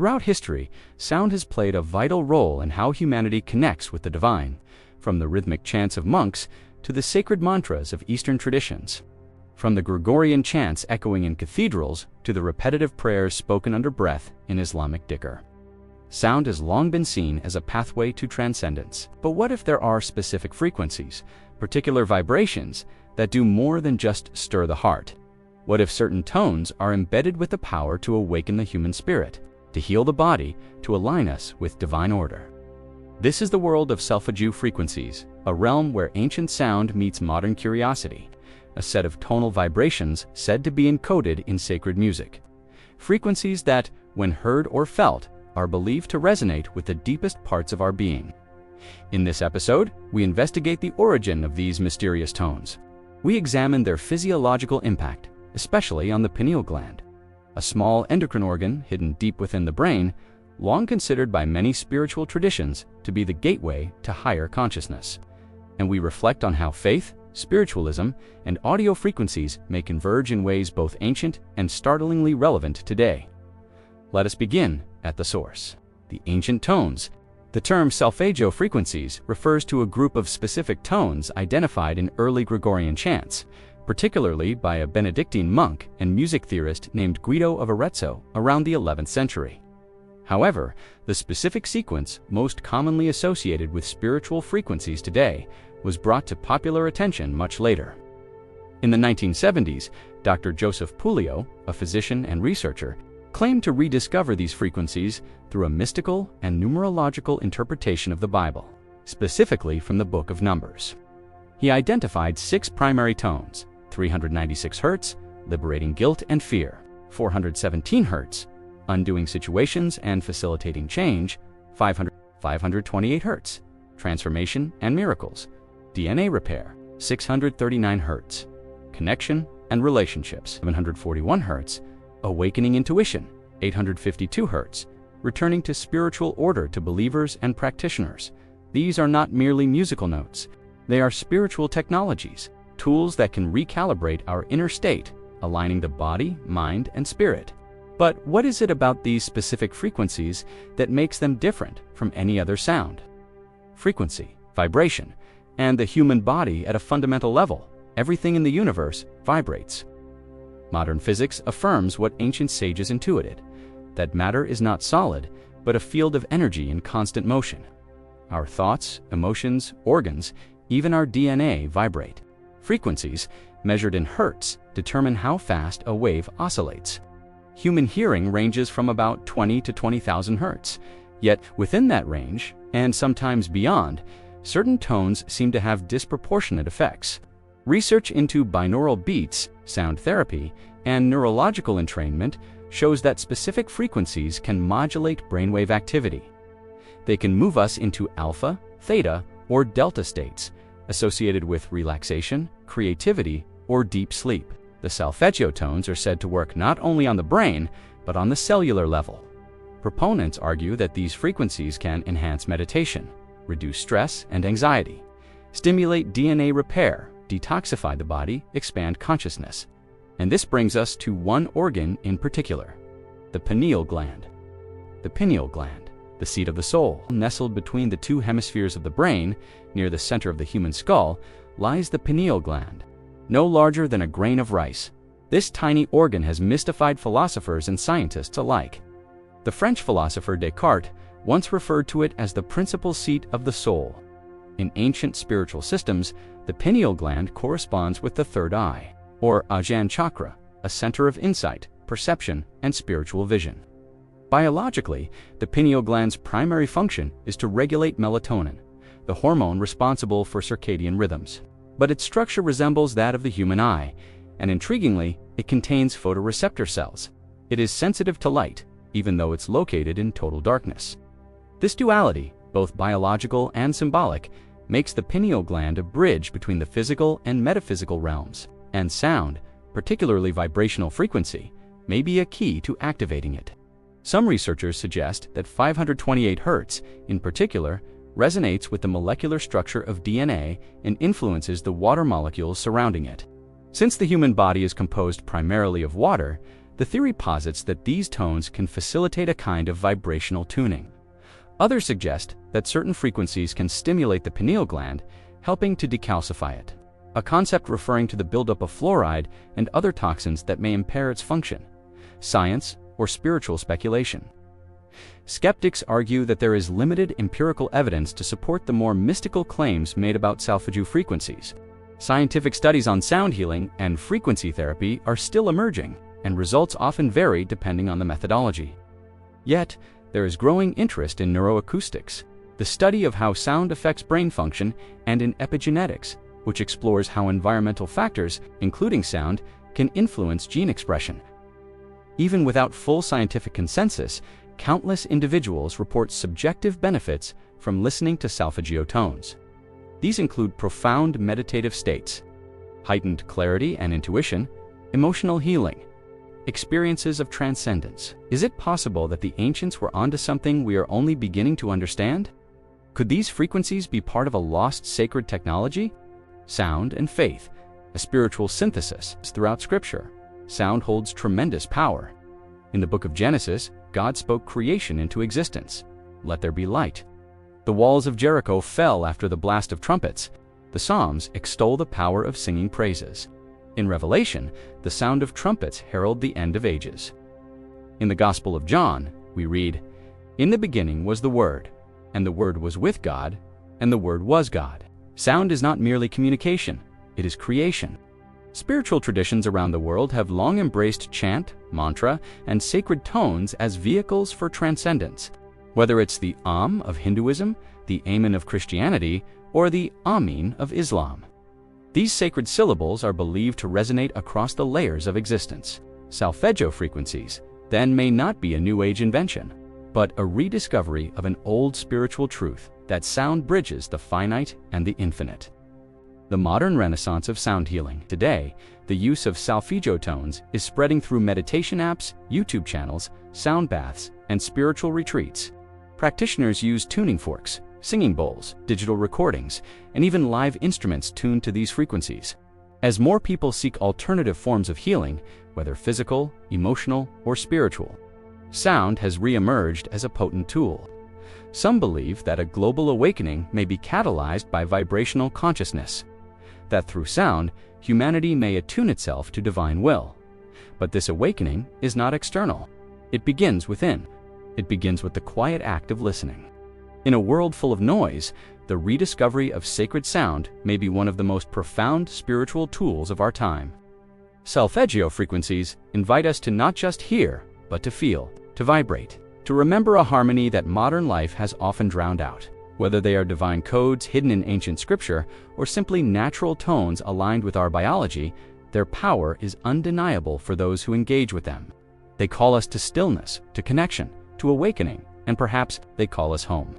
Throughout history, sound has played a vital role in how humanity connects with the divine, from the rhythmic chants of monks to the sacred mantras of Eastern traditions. From the Gregorian chants echoing in cathedrals to the repetitive prayers spoken under breath in Islamic dhikr. Sound has long been seen as a pathway to transcendence. But what if there are specific frequencies, particular vibrations, that do more than just stir the heart? What if certain tones are embedded with the power to awaken the human spirit, to heal the body, to align us with divine order? This is the world of Solfeggio frequencies, a realm where ancient sound meets modern curiosity, a set of tonal vibrations said to be encoded in sacred music. Frequencies that, when heard or felt, are believed to resonate with the deepest parts of our being. In this episode, we investigate the origin of these mysterious tones. We examine their physiological impact, especially on the pineal gland, a small endocrine organ hidden deep within the brain, long considered by many spiritual traditions to be the gateway to higher consciousness. And we reflect on how faith, spiritualism, and audio frequencies may converge in ways both ancient and startlingly relevant today. Let us begin at the source. The ancient tones. The term Solfeggio frequencies refers to a group of specific tones identified in early Gregorian chants, particularly by a Benedictine monk and music theorist named Guido of Arezzo around the 11th century. However, the specific sequence most commonly associated with spiritual frequencies today was brought to popular attention much later. In the 1970s, Dr. Joseph Puglio, a physician and researcher, claimed to rediscover these frequencies through a mystical and numerological interpretation of the Bible, specifically from the Book of Numbers. He identified 6 primary tones: 396 Hz, liberating guilt and fear; 417 Hz, undoing situations and facilitating change; 528 Hz, transformation and miracles; DNA repair; 639 Hz, connection and relationships; 741 Hz, awakening intuition; 852 Hz, returning to spiritual order to believers and practitioners. These are not merely musical notes. They are spiritual technologies, tools that can recalibrate our inner state, aligning the body, mind, and spirit. But what is it about these specific frequencies that makes them different from any other sound? Frequency, vibration, and the human body at a fundamental level. Everything in the universe vibrates. Modern physics affirms what ancient sages intuited, that matter is not solid, but a field of energy in constant motion. Our thoughts, emotions, organs, even our DNA vibrate. Frequencies, measured in hertz, determine how fast a wave oscillates. Human hearing ranges from about 20 to 20,000 hertz, yet within that range, and sometimes beyond, certain tones seem to have disproportionate effects. Research into binaural beats, sound therapy, and neurological entrainment shows that specific frequencies can modulate brainwave activity. They can move us into alpha, theta, or delta states, associated with relaxation, creativity, or deep sleep. The Solfeggio tones are said to work not only on the brain, but on the cellular level. Proponents argue that these frequencies can enhance meditation, reduce stress and anxiety, stimulate DNA repair, detoxify the body, expand consciousness. And this brings us to one organ in particular, the pineal gland. The pineal gland, the seat of the soul, nestled between the 2 hemispheres of the brain, near the center of the human skull, lies the pineal gland. No larger than a grain of rice, this tiny organ has mystified philosophers and scientists alike. The French philosopher Descartes once referred to it as the principal seat of the soul. In ancient spiritual systems, the pineal gland corresponds with the third eye, or Ajna chakra, a center of insight, perception, and spiritual vision. Biologically, the pineal gland's primary function is to regulate melatonin, the hormone responsible for circadian rhythms. But its structure resembles that of the human eye, and intriguingly, it contains photoreceptor cells. It is sensitive to light, even though it's located in total darkness. This duality, both biological and symbolic, makes the pineal gland a bridge between the physical and metaphysical realms, and sound, particularly vibrational frequency, may be a key to activating it. Some researchers suggest that 528 Hz, in particular, resonates with the molecular structure of DNA and influences the water molecules surrounding it. Since the human body is composed primarily of water, The theory posits that these tones can facilitate a kind of vibrational tuning. Others suggest that certain frequencies can stimulate the pineal gland, helping to decalcify it, a concept referring to the buildup of fluoride and other toxins that may impair its function. Science or spiritual speculation. Skeptics argue that there is limited empirical evidence to support the more mystical claims made about Solfeggio frequencies. Scientific studies on sound healing and frequency therapy are still emerging, and results often vary depending on the methodology. Yet, there is growing interest in neuroacoustics, the study of how sound affects brain function, and in epigenetics, which explores how environmental factors, including sound, can influence gene expression. Even without full scientific consensus, countless individuals report subjective benefits from listening to Solfeggio tones. These include profound meditative states, heightened clarity and intuition, emotional healing, experiences of transcendence. Is it possible that the ancients were onto something we are only beginning to understand? Could these frequencies be part of a lost sacred technology? Sound and faith, a spiritual synthesis. Throughout Scripture, sound holds tremendous power. In the book of Genesis, God spoke creation into existence. Let there be light. The walls of Jericho fell after the blast of trumpets. The Psalms extol the power of singing praises. In Revelation, the sound of trumpets herald the end of ages. In the Gospel of John, we read, "In the beginning was the Word, and the Word was with God, and the Word was God." Sound is not merely communication, it is creation. Spiritual traditions around the world have long embraced chant, mantra, and sacred tones as vehicles for transcendence. Whether it's the Om of Hinduism, the Amen of Christianity, or the Amin of Islam. These sacred syllables are believed to resonate across the layers of existence. Solfeggio frequencies, then, may not be a New Age invention, but a rediscovery of an old spiritual truth that sound bridges the finite and the infinite. The modern renaissance of sound healing. Today, the use of Solfeggio tones is spreading through meditation apps, YouTube channels, sound baths, and spiritual retreats. Practitioners use tuning forks, singing bowls, digital recordings, and even live instruments tuned to these frequencies. As more people seek alternative forms of healing, whether physical, emotional, or spiritual, sound has re-emerged as a potent tool. Some believe that a global awakening may be catalyzed by vibrational consciousness, that through sound, humanity may attune itself to divine will. But this awakening is not external. It begins within. It begins with the quiet act of listening. In a world full of noise, the rediscovery of sacred sound may be one of the most profound spiritual tools of our time. Solfeggio frequencies invite us to not just hear, but to feel, to vibrate, to remember a harmony that modern life has often drowned out. Whether they are divine codes hidden in ancient scripture or simply natural tones aligned with our biology, their power is undeniable for those who engage with them. They call us to stillness, to connection, to awakening, and perhaps they call us home.